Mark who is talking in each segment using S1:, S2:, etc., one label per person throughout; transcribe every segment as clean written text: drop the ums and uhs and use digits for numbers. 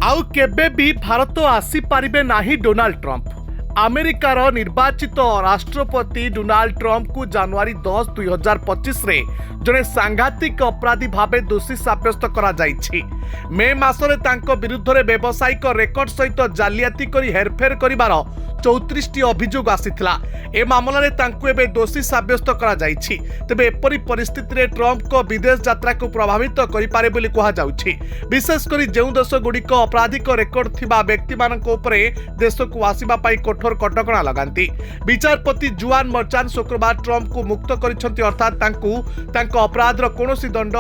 S1: आउ केबे भी भारत आसी पारिबे नाही डोनाल्ड ट्रंप। अमेरिकार निर्वाचित राष्ट्रपति डोनाल्ड ट्रंप को जनवरी 10, 2025 रे जने सांघातिक अपराधी भावे दोषी साब्यस्त करा जाइछि। मे मासरे तांको विरुद्ध रे व्यावसायिक रेकर्ड सहित जालियाती करी हेरफेर करिवार 34टी अभियोग आसीथिला। ए मामला रे तांको एबे दोषी साब्यस्त करा जाइछि। तबे एपरि परिस्थिति रे ट्रंप को विदेश यात्रा को प्रभावित करि पारे बोली कहा जाउछि। विशेष करी जेउ देश गुडिक आपराधिक रेकर्ड थिबा व्यक्ति मानक उपरे देश को आसीबा पई कठोर कटकणा लगांती। विचारपति जुआन मर्चान शुक्रवार ट्रंप को मुक्त करिसंती, अर्थात तांको तांको अपराधर कोनोसी दंड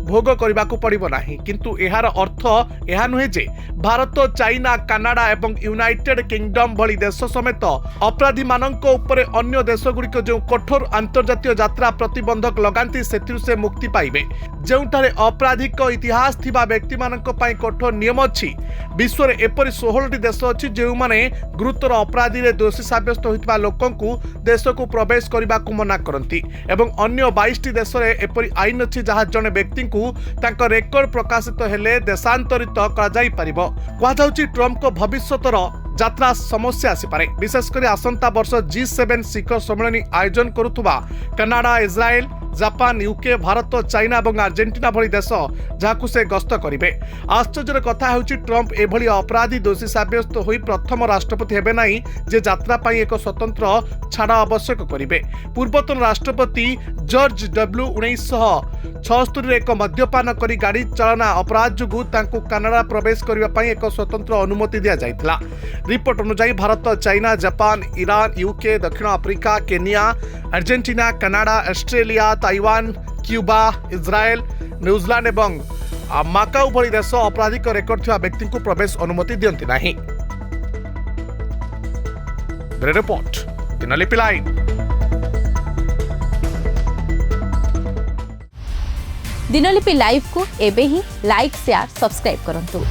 S1: भोग करने को पड़ो ना। किंतु यार अर्थ यह नुहे जे भारत, चाइना, कानाडा एवं यूनाइटेड किंगडम भली देश समेत अपराधी मानक उपरे अन्य देशगुड़िक जो कठोर अंतर्जातीय यात्रा प्रतिबंधक लगाती से मुक्ति पाइबे। जोठारे आपराधिक इतिहास थिबा व्यक्ति मानक पई कठोर नियम अछि। विश्व रे एपरि 16टी देश अछि जे माने गुरुतर अपराधी रे दोषी साब्यस्त होइतबा लोकंकु देश को प्रवेश करबा को मना करंती एवं अन्य 22टी देश रे एपरि आईन अछि जहा जने व्यक्ति को तांको रेकर्ड प्रकाशित हेले देशांतरित करा जाई परिबो। कहा जाउछि ट्रंप को भविष्यतर यात्रा समस्या आसीपारे। विशेषकर आसंता वर्ष G7 शिखर सम्मेलन आयोजन करुथुबा Canada, Israel, Japan, UK, Bharat, China और अर्जेंटीना भली देश जहां से गस्त करेंगे। आश्चर्यर कथा होछि ट्रंप एभली अपराधी दोषी साब्यस्त होई प्रथम राष्ट्रपति हेबे नाही जे यात्रा पई एक स्वतंत्र छाड़ आवश्यक करेंगे। पूर्वतन राष्ट्रपति जॉर्ज डब्ल्यू 1976 रे एक मद्यपान करी गाड़ी चालना अपराध जुगु तांको कनाडा प्रवेश करबा पई एक स्वतंत्र अनुमति दिया जाइतला। रिपोर्ट अनुसार Bharat, China, Japan, Iran, UK, दक्षिण Africa, Kenya, Argentina, Canada, Australia, Taiwan, Cuba, Israel, New Zealand एवं माकाउ भली देश आपराधिक रेकर्ड थिबा व्यक्ति को प्रवेश अनुमति दियंती नाही। Report Dinalipi live.
S2: Dinalipi live को एबे ही लाइक, शेयर, सब्सक्राइब करंतु।